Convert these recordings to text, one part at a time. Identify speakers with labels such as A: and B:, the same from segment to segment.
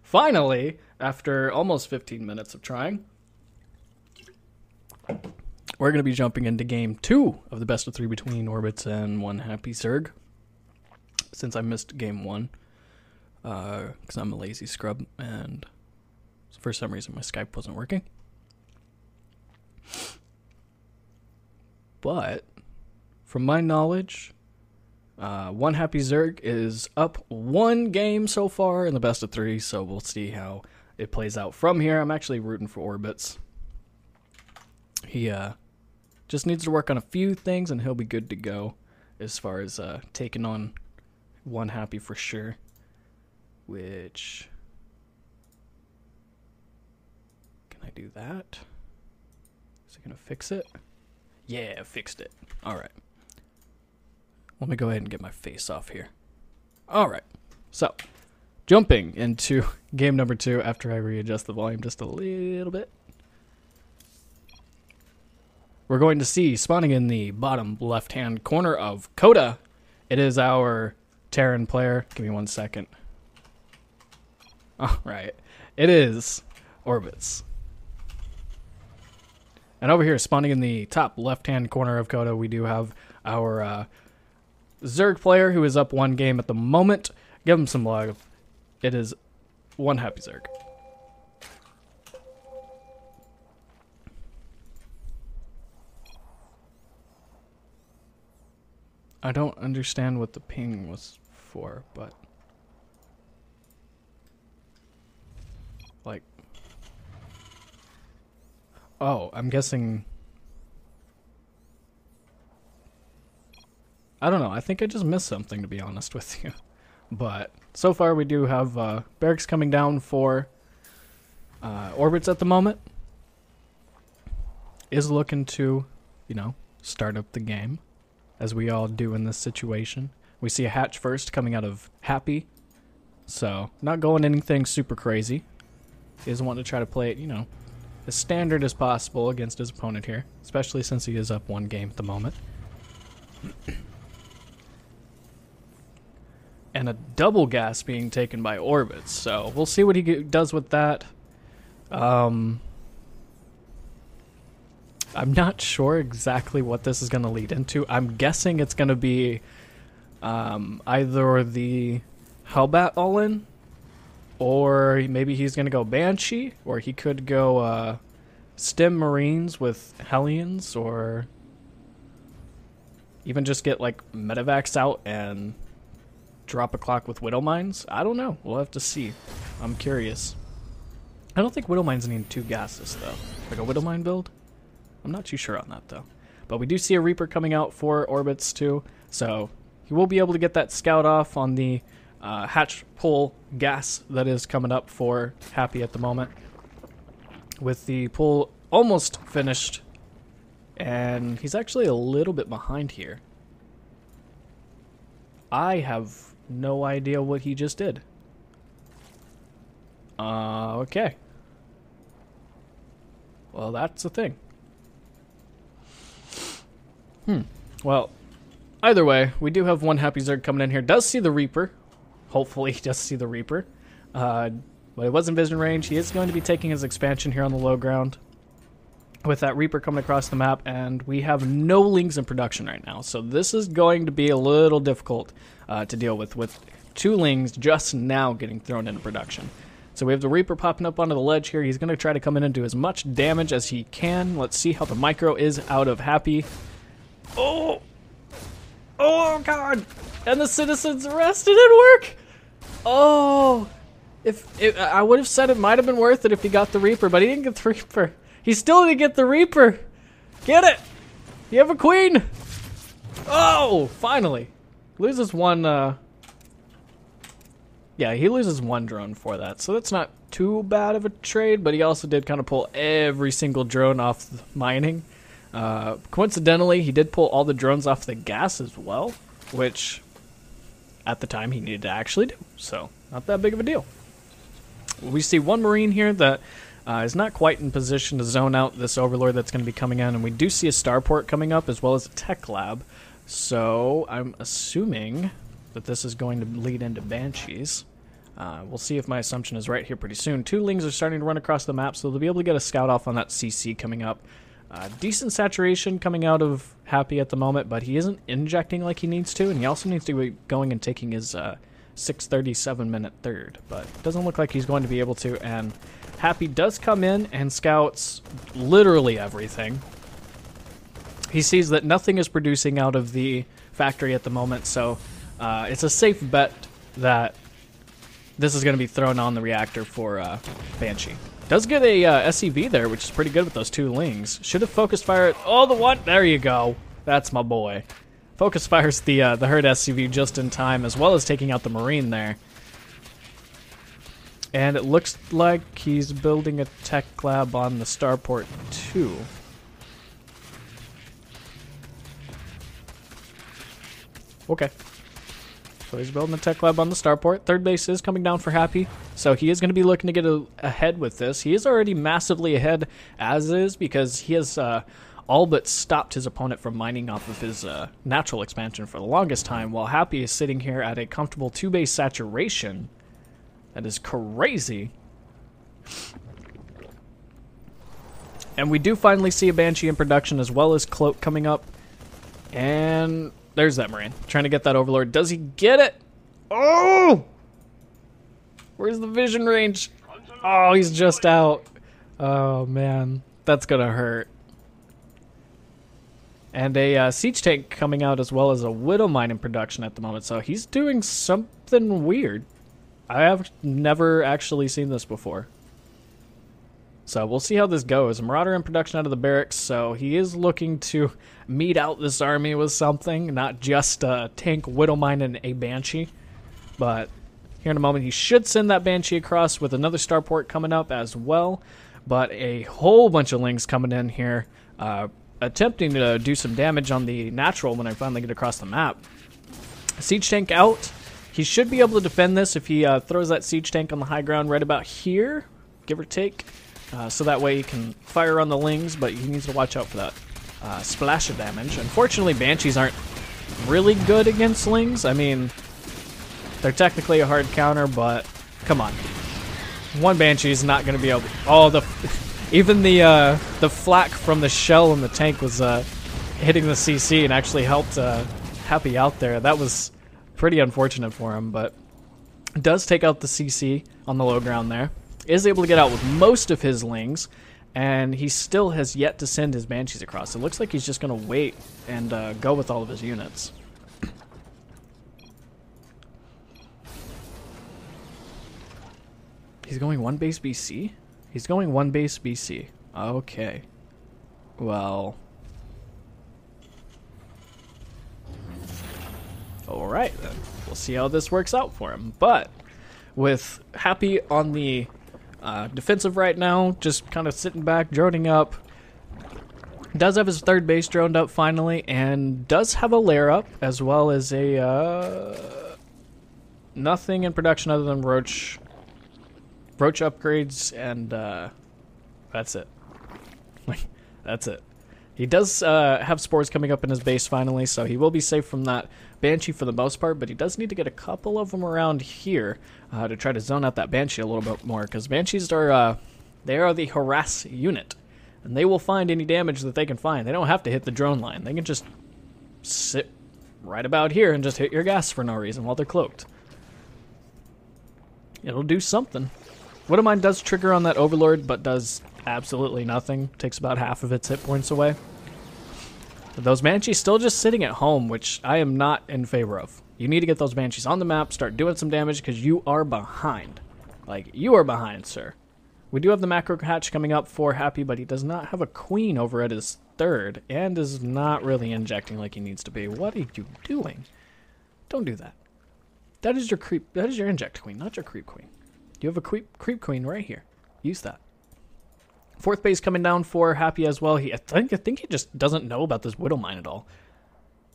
A: finally, after almost 15 minutes of trying, we're going to be jumping into game 2 of the best of 3 between Orbitz and one HappyZerg. Since I missed game 1, because I'm a lazy scrub, and for some reason my Skype wasn't working. But, from my knowledge, one HappyZerg is up 1 game so far in the best of 3, so we'll see how it plays out from here. I'm actually rooting for Orbitz. He just needs to work on a few things and he'll be good to go as far as taking on one Happy for sure. Which, can I do that? Is it gonna fix it? Yeah, fixed it. Alright. Let me go ahead and get my face off here. Alright. So, jumping into game number 2 after I readjust the volume just a little bit. We're going to see, spawning in the bottom left-hand corner of Coda, it is our Terran player. Give me 1 second. Alright. It is Orbitz. And over here, spawning in the top left-hand corner of Coda, we do have our Zerg player who is up 1 game at the moment. Give him some love. It is one HappyZerg. I don't understand what the ping was for, but like, oh, I'm guessing, I don't know, I think I just missed something, to be honest with you. But so far we do have barracks coming down for Orbitz at the moment. Is looking to, you know, start up the game, as we all do in this situation. We see a hatch first coming out of Happy, so not going anything super crazy. He doesn't want to try to play it, you know, as standard as possible against his opponent here, especially since he is up 1 game at the moment. And a double gas being taken by Orbitz, so we'll see what he does with that. I'm not sure exactly what this is going to lead into. I'm guessing it's going to be either the Hellbat all-in, or maybe he's going to go Banshee, or he could go Stim Marines with Hellions, or even just get like Medivacs out and drop a clock with Widow Mines. I don't know. We'll have to see. I'm curious. I don't think Widow Mines need 2 gases, though. Like a Widow Mine build? I'm not too sure on that, though. But we do see a Reaper coming out for Orbitz, too. So he will be able to get that scout off on the hatch pull gas that is coming up for Happy at the moment. With the pull almost finished. And he's actually a little bit behind here. I have no idea what he just did. Okay. Well, that's the thing. Well, either way, we do have one HappyZerg coming in here. Does see the Reaper. Hopefully he does see the Reaper. But it was in vision range. He is going to be taking his expansion here on the low ground. With that Reaper coming across the map, and we have no Lings in production right now. So this is going to be a little difficult to deal with 2 Lings just now getting thrown into production. So we have the Reaper popping up onto the ledge here. He's going to try to come in and do as much damage as he can. Let's see how the micro is out of Happy. Oh! Oh, God! And the citizens arrested at work! Oh! I would have said it might have been worth it if he got the Reaper, but he didn't get the Reaper. He still didn't get the Reaper! Get it! You have a queen! Oh! Finally! Loses 1, yeah, he loses 1 drone for that, so that's not too bad of a trade, but he also did kind of pull every single drone off the mining. Coincidentally, he did pull all the drones off the gas as well, which at the time he needed to actually do, so not that big of a deal. We see 1 Marine here that is not quite in position to zone out this Overlord that's going to be coming in, and we do see a starport coming up as well as a tech lab, so I'm assuming that this is going to lead into Banshees. We'll see if my assumption is right here pretty soon. 2 Lings are starting to run across the map, so they'll be able to get a scout off on that CC coming up. Decent saturation coming out of Happy at the moment, but he isn't injecting like he needs to, and he also needs to be going and taking his 6:37-minute third, but it doesn't look like he's going to be able to, and Happy does come in and scouts literally everything. He sees that nothing is producing out of the factory at the moment, so it's a safe bet that this is going to be thrown on the reactor for Banshee. Does get a SCV there, which is pretty good with those 2 Lings. Should have focused fire. Oh, the one. There you go. That's my boy. Focus fires the herd SCV just in time, as well as taking out the Marine there. And it looks like he's building a tech lab on the starport too. Okay. So he's building a tech lab on the starport. Third base is coming down for Happy, so he is going to be looking to get ahead with this. He is already massively ahead as is, because he has all but stopped his opponent from mining off of his natural expansion for the longest time, while Happy is sitting here at a comfortable 2-base saturation. That is crazy. And we do finally see a Banshee in production, as well as Cloak coming up. And there's that Marine, trying to get that Overlord. Does he get it? Oh! Where's the vision range? Oh, he's just out. Oh, man. That's gonna hurt. And a siege tank coming out, as well as a Widow Mine in production at the moment. So he's doing something weird. I have never actually seen this before. So we'll see how this goes. A Marauder in production out of the barracks, so he is looking to meet out this army with something, not just a tank, Widow Mine, and a Banshee. But here in a moment, he should send that Banshee across with another starport coming up as well. But a whole bunch of Lings coming in here, attempting to do some damage on the natural when I finally get across the map. Siege tank out. He should be able to defend this if he throws that siege tank on the high ground right about here, give or take. So that way he can fire on the Lings, but he needs to watch out for that splash of damage. Unfortunately, Banshees aren't really good against Lings. I mean, they're technically a hard counter, but come on. One Banshee is not going to be able to... Oh, even the flak from the shell in the tank was hitting the CC and actually helped Happy out there. That was pretty unfortunate for him, but does take out the CC on the low ground there. Is able to get out with most of his Lings, and he still has yet to send his Banshees across. It looks like he's just going to wait and go with all of his units. He's going 1 base BC? He's going 1 base BC. Okay. Well. Alright then. We'll see how this works out for him. But with Happy on the defensive right now, just kind of sitting back, droning up. Does have his third base droned up finally, and does have a lair up, as well as a nothing in production other than Roach upgrades, and that's it. That's it. He does have spores coming up in his base finally, so he will be safe from that Banshee for the most part, but he does need to get a couple of them around here to try to zone out that Banshee a little bit more, because Banshees are they are the harass unit, and they will find any damage that they can find. They don't have to hit the drone line. They can just sit right about here and just hit your gas for no reason while they're cloaked. It'll do something. Widow Mine does trigger on that Overlord, but does absolutely nothing. Takes about half of its hit points away. But those Banshees still just sitting at home, which I am not in favor of. You need to get those Banshees on the map, start doing some damage, because you are behind. Like, you are behind, sir. We do have the macro hatch coming up for Happy, but he does not have a queen over at his third, and is not really injecting like he needs to be. What are you doing? Don't do that. That is your creep. That is your inject queen, not your creep queen. You have a creep queen right here. Use that. Fourth base coming down for Happy as well. I think he just doesn't know about this Widow Mine at all.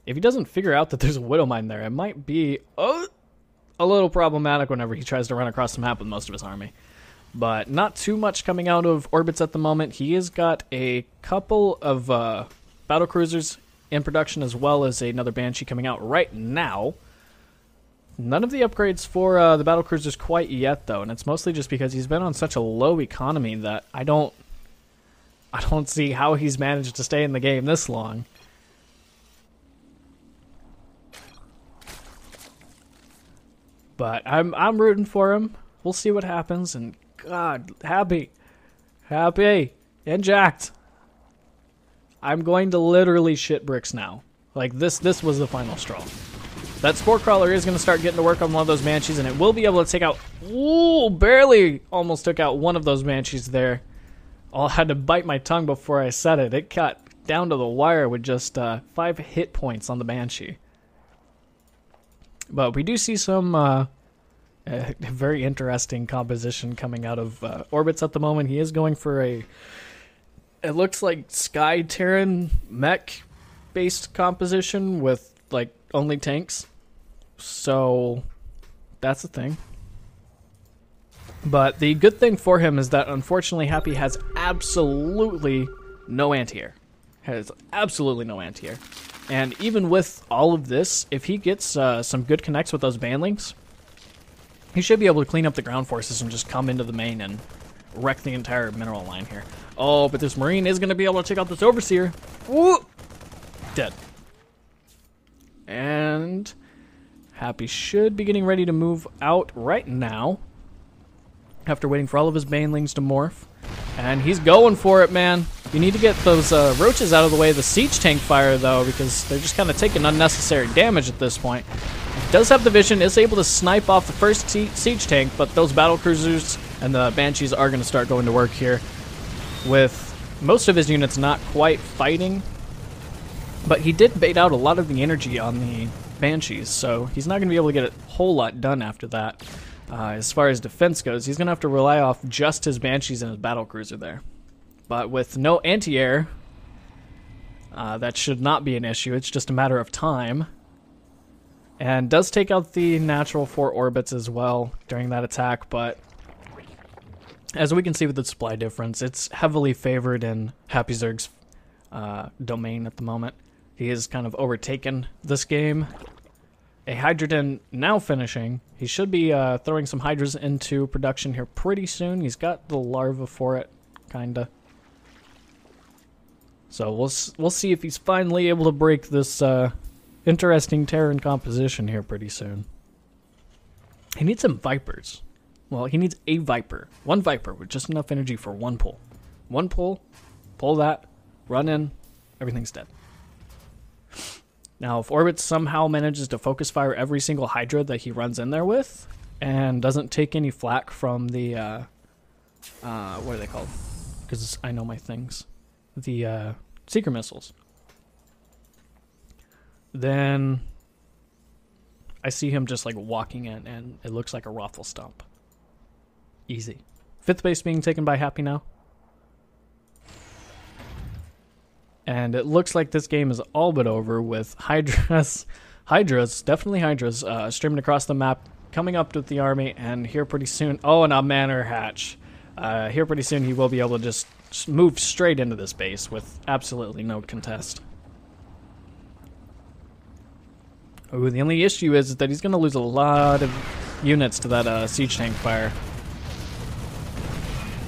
A: If he doesn't figure out that there's a Widow Mine there, it might be a little problematic whenever he tries to run across the map with most of his army. But not too much coming out of Orbitz at the moment. He has got a couple of battle cruisers in production, as well as another Banshee coming out right now. None of the upgrades for the battlecruisers quite yet, though, and it's mostly just because he's been on such a low economy that I don't see how he's managed to stay in the game this long. But I'm rooting for him. We'll see what happens, and God, Happy, and jacked. I'm going to literally shit bricks now. Like, this was the final straw. That Spore Crawler is going to start getting to work on one of those Banshees, and it will be able to take out... Ooh, barely almost took out one of those Banshees there. I had to bite my tongue before I said it. It got down to the wire with just 5 hit points on the Banshee. But we do see some a very interesting composition coming out of Orbitz at the moment. He is going for a... It looks like Sky Terran mech-based composition with, like, only tanks. So, that's a thing. But the good thing for him is that, unfortunately, Happy has absolutely no anti-air. Has absolutely no anti-air. And even with all of this, if he gets some good connects with those banlings, he should be able to clean up the ground forces and just come into the main and wreck the entire mineral line here. Oh, but this Marine is going to be able to take out this Overseer. Woo! Dead. And Happy should be getting ready to move out right now after waiting for all of his banelings to morph. And he's going for it, man. You need to get those roaches out of the way of the siege tank fire, though, because they're just kind of taking unnecessary damage at this point. He does have the vision, is able to snipe off the first siege tank, but those battlecruisers and the Banshees are going to start going to work here, with most of his units not quite fighting. But he did bait out a lot of the energy on the Banshees, so he's not going to be able to get a whole lot done after that. As far as defense goes, he's going to have to rely off just his Banshees and his battlecruiser there. But with no anti-air, that should not be an issue. It's just a matter of time. And does take out the natural 4 Orbits as well during that attack, but as we can see with the supply difference, it's heavily favored in HappyZerg's domain at the moment. He has kind of overtaken this game. A Hydrogen now finishing. He should be throwing some Hydras into production here pretty soon. He's got the larva for it, kinda. So we'll see if he's finally able to break this interesting Terran composition here pretty soon. He needs some Vipers. Well, he needs a Viper. One Viper with just enough energy for one pull. One pull, pull that, run in, everything's dead. Now, if Orbitz somehow manages to focus fire every single Hydra that he runs in there with, and doesn't take any flak from the, what are they called? Because I know my things. The, Seeker Missiles. Then I see him just, like, walking in, and it looks like a Raffle Stomp. Easy. 5th base being taken by Happy now. And it looks like this game is all but over with Hydras, definitely Hydras, streaming across the map, coming up with the army, and here pretty soon, oh, and a Manor Hatch. Here pretty soon he will be able to just move straight into this base with absolutely no contest. Ooh, the only issue is that he's going to lose a lot of units to that siege tank fire.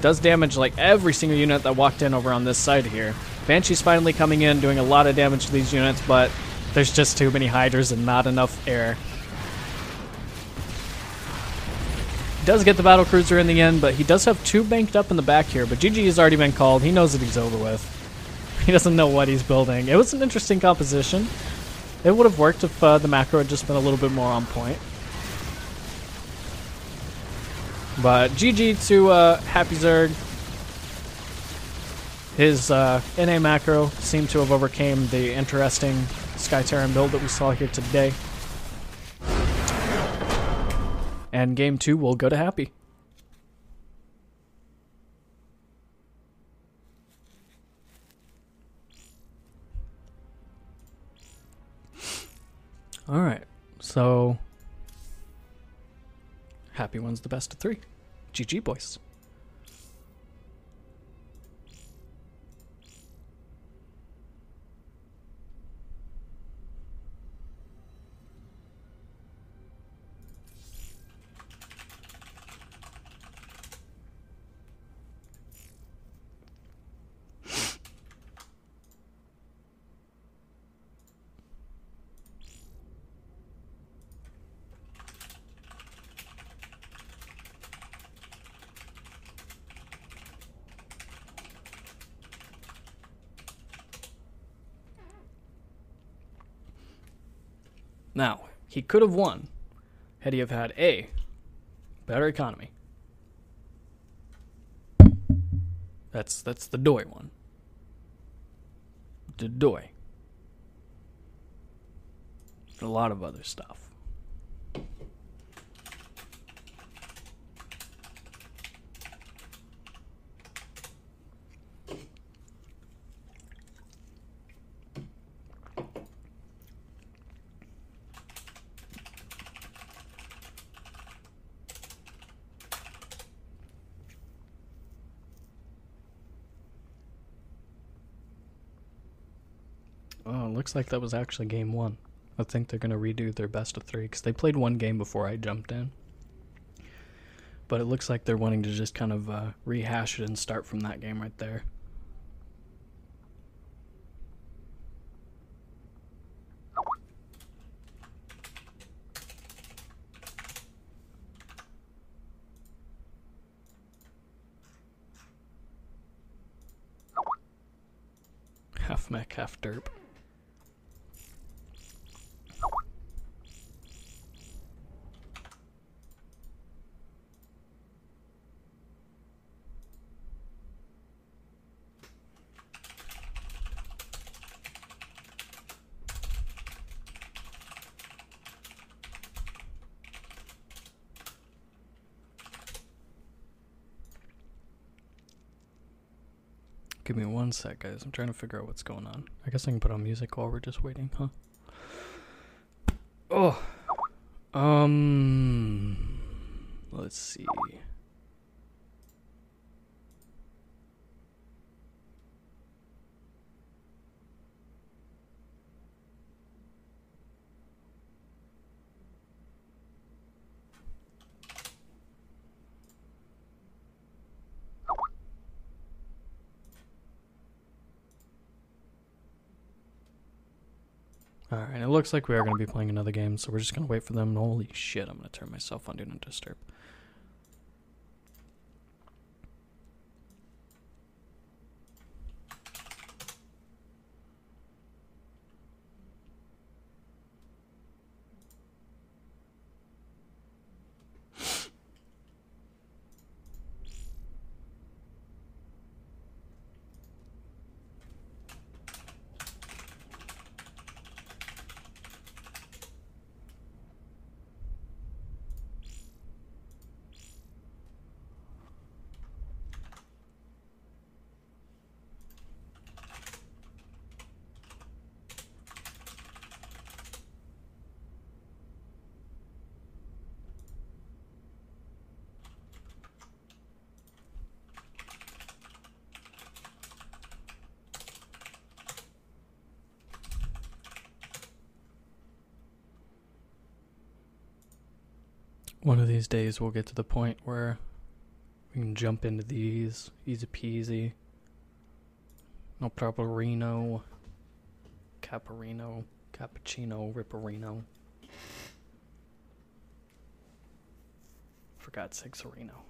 A: Does damage like every single unit that walked in over on this side here. Banshee's finally coming in, doing a lot of damage to these units, but there's just too many Hydras and not enough air. Does get the battlecruiser in the end, but he does have 2 banked up in the back here, but GG has already been called. He knows that he's over with. He doesn't know what he's building. It was an interesting composition. It would have worked if the macro had just been a little bit more on point. But GG to HappyZerg. His NA macro seemed to have overcame the interesting Sky Terran build that we saw here today. And game 2 will go to Happy. Alright, so Happy wins the best of 3. GG, boys. Now, he could have won had he have had A, better economy. That's the Doi one. The Doi. A lot of other stuff. Oh, it looks like that was actually game 1. I think they're going to redo their best of 3 because they played one game before I jumped in. But it looks like they're wanting to just kind of rehash it and start from that game right there. Half mech, half derp. Give me 1 sec, guys. I'm trying to figure out what's going on. I guess I can put on music while we're just waiting, huh? Oh. Let's see. Alright, it looks like we are going to be playing another game, so we're just going to wait for them. Holy shit, I'm going to turn myself on Do Not Disturb. One of these days we'll get to the point where we can jump into these easy peasy. No problemo. Caparino. Cappuccino. Ripperino. For God's sake, Sereno.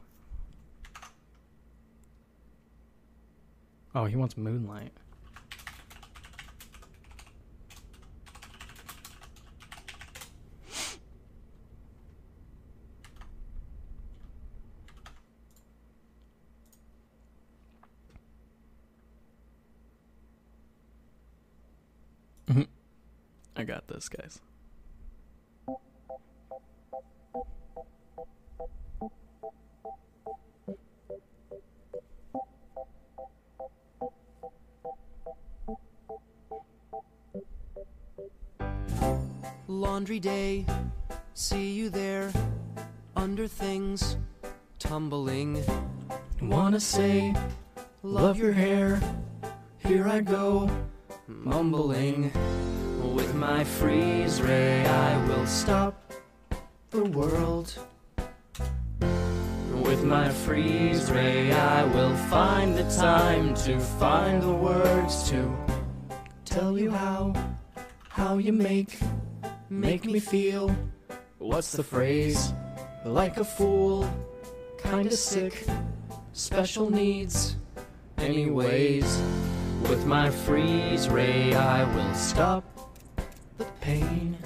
A: Oh, he wants Moonlight. I got this, guys.
B: Laundry day, see you there, under things, tumbling.
A: Wanna say, love your hair, here I go, mumbling.
B: With my freeze ray I will stop the world. With my freeze ray I will find the time to find the words to tell you how you make me feel. What's the phrase? Like a fool, kinda sick, special needs. Anyways, with my freeze ray I will stop the pain.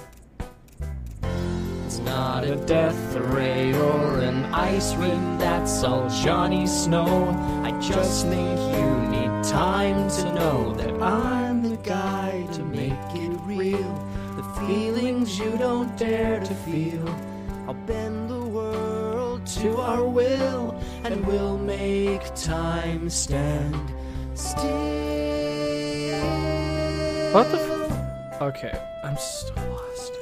B: not a death ray or an ice ring, that's all Johnny Snow. I just think you need time to know that I'm the guy to make it real. The feelings you don't dare to feel, I'll bend the world to our will, and we'll make time stand still.
A: What the f- Okay, I'm so lost.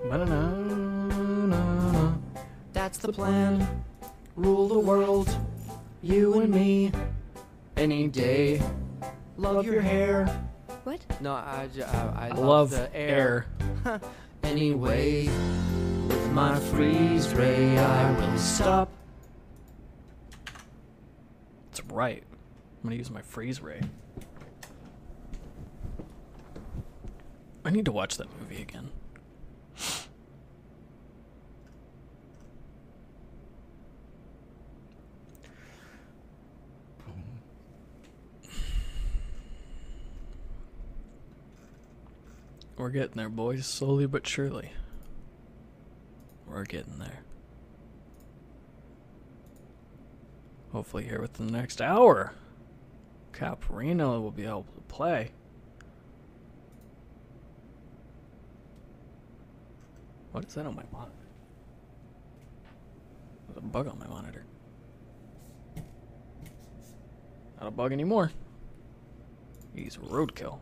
A: Ba-na-na-na-na.
B: That's the plan. Rule the world, you and me, any day. Love your hair.
C: What?
B: No, I
A: Love
B: the
A: air.
B: Anyway, with my freeze ray, I will stop.
A: That's right. I'm gonna use my freeze ray. I need to watch that movie again. We're getting there, boys, slowly but surely. We're getting there. Hopefully here within the next hour, Caparino will be able to play. What is that on my monitor? There's a bug on my monitor. Not a bug anymore. He's roadkill.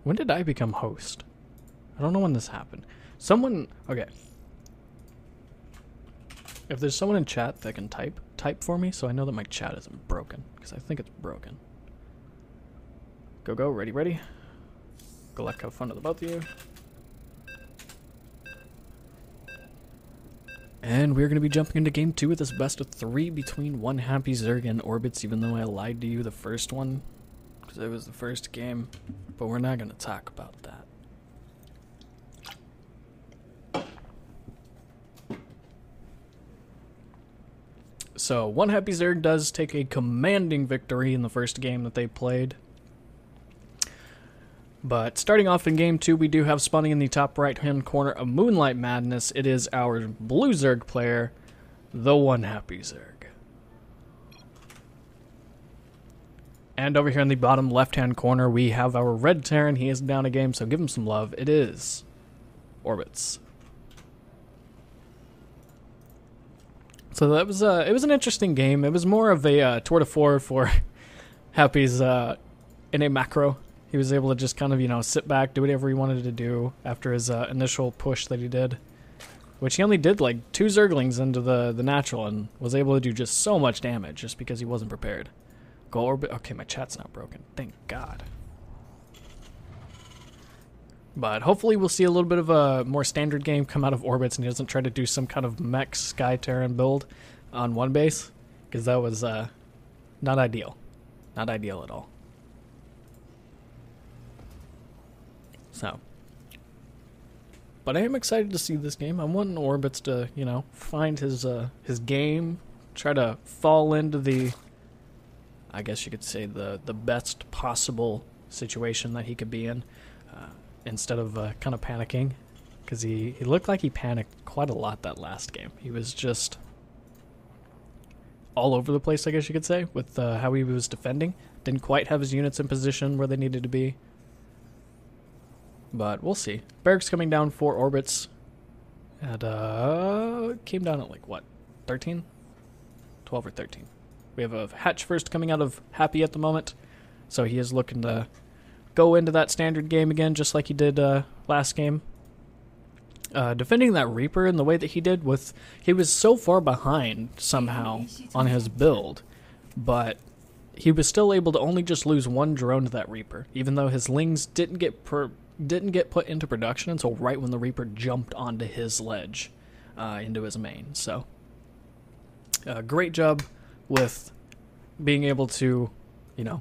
A: When did I become host? I don't know when this happened. Someone... Okay. If there's someone in chat that can type for me so I know that my chat isn't broken. Because I think it's broken. Go, ready. Good luck, have fun to the both of you. And we're going to be jumping into game 2 with this best of 3 between one HappyZerg and Orbitz, even though I lied to you the first one. Because it was the first game. But we're not going to talk about that. So, one HappyZerg does take a commanding victory in the first game that they played. But starting off in game 2, we do have spawning in the top right-hand corner of Moonlight Madness. It is our blue Zerg player, the one HappyZerg. And over here in the bottom left-hand corner, we have our red Terran. He is down a game, so give him some love. It is Orbitz. So that was it was an interesting game. It was more of a tour de force for Happy's in a macro. He was able to just kind of, you know, sit back, do whatever he wanted to do after his initial push that he did. Which he only did like 2 Zerglings into the natural and was able to do just so much damage just because he wasn't prepared. Go Orbit. Okay, my chat's not broken. Thank God. But hopefully we'll see a little bit of a more standard game come out of Orbitz and he doesn't try to do some kind of mech Sky Terran build on one base. Because that was not ideal. Not ideal at all. So. But I am excited to see this game. I'm wanting Orbitz to, you know, find his game. Try to fall into the... I guess you could say the best possible situation that he could be in, instead of kind of panicking, because he looked like he panicked quite a lot that last game. He was just all over the place, I guess you could say, with how he was defending. Didn't quite have his units in position where they needed to be. But we'll see. Barracks coming down for Orbitz. And came down at like, what, 13? 12 or 13. We have a hatch first coming out of Happy at the moment. So he is looking to go into that standard game again, just like he did last game. Defending that Reaper in the way that he did with... He was so far behind, somehow, on his build. But he was still able to only just lose 1 drone to that Reaper. Even though his Lings didn't get put into production until right when the Reaper jumped onto his ledge, into his main. So, great job with being able to, you know,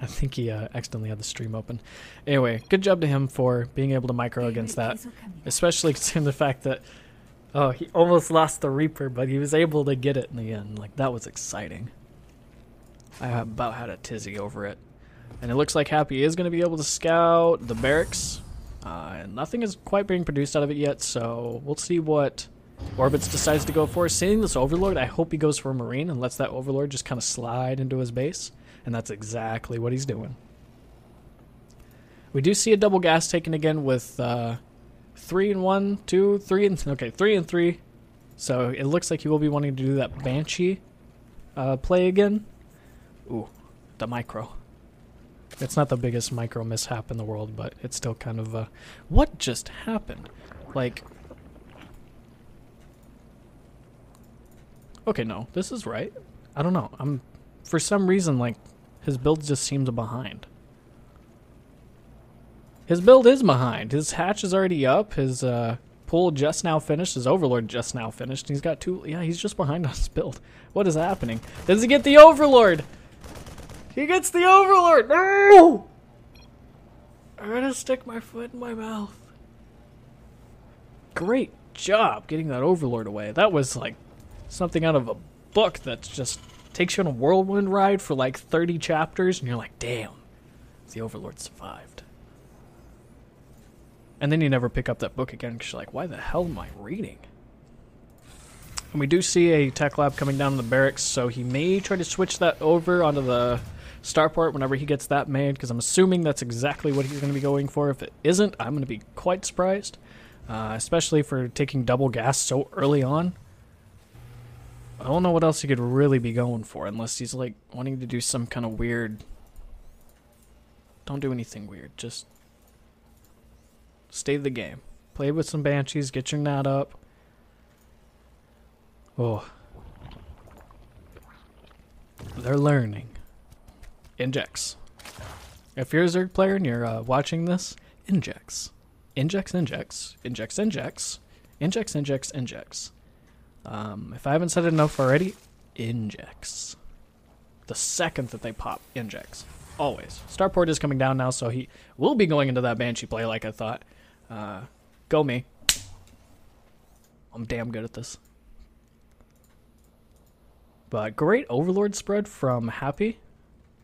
A: I think he accidentally had the stream open. Anyway, good job to him for being able to micro against that. Especially considering the fact that, oh, he almost lost the Reaper, but he was able to get it in the end. Like, that was exciting. I about had a tizzy over it. And it looks like Happy is going to be able to scout the barracks. And nothing is quite being produced out of it yet, so we'll see what Orbitz decides to go for. Seeing this Overlord, I hope he goes for a Marine and lets that Overlord just kind of slide into his base. And that's exactly what he's doing. We do see a double gas taken again with 3 and 1, 2, 3 and... Okay, 3 and 3. So it looks like he will be wanting to do that Banshee play again. Ooh, the micro. It's not the biggest micro mishap in the world, but it's still kind of... what just happened? Like... Okay, no, this is right. I don't know. For some reason, like, his build just seems behind. His build is behind. His hatch is already up. His pool just now finished. His Overlord just now finished. He's got 2... Yeah, he's just behind on his build. What is happening? Does he get the Overlord? He gets the Overlord! No! I'm gonna stick my foot in my mouth. Great job getting that Overlord away. That was like something out of a book that just takes you on a whirlwind ride for like 30 chapters, and you're like, damn, the Overlord survived. And then you never pick up that book again because you're like, why the hell am I reading? And we do see a tech lab coming down in the barracks, so he may try to switch that over onto the starport whenever he gets that made, because I'm assuming that's exactly what he's going to be going for. If it isn't, I'm going to be quite surprised, especially for taking double gas so early on. I don't know what else he could really be going for, unless he's like wanting to do some kind of weird... Don't do anything weird, just stay the game. Play with some Banshees, get your nat up. Oh. They're learning. Injects. If you're a Zerg player and you're watching this, injects. Injects, injects. Injects, injects. Injects, injects, injects. If I haven't said it enough already, injects. The second that they pop, injects. Always. Starport is coming down now, so he will be going into that Banshee play like I thought. Go me. I'm damn good at this. But great Overlord spread from Happy.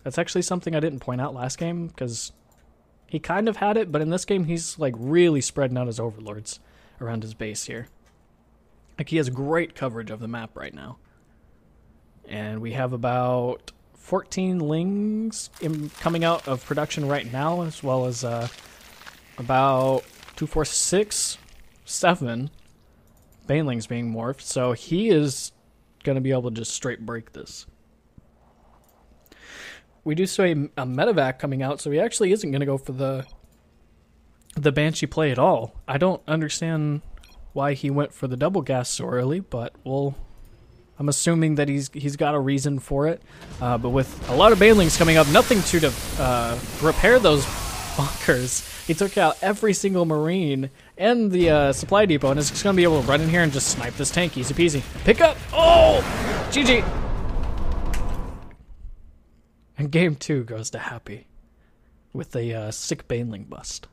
A: That's actually something I didn't point out last game, because he kind of had it, but in this game he's like really spreading out his Overlords around his base here. Like, he has great coverage of the map right now. And we have about 14 Lings coming out of production right now, as well as about 2, 4, 6, 7 Banelings being morphed. So he is going to be able to just straight break this. We do see a medevac coming out, so he actually isn't going to go for the Banshee play at all. I don't understand why he went for the double gas so early, but I'm assuming that he's got a reason for it. But with a lot of Banelings coming up, nothing to repair those bunkers. He took out every single Marine and the supply depot, and is just going to be able to run in here and just snipe this tank. Easy peasy. Pick up! Oh! GG! And game 2 goes to Happy with a sick Baneling bust.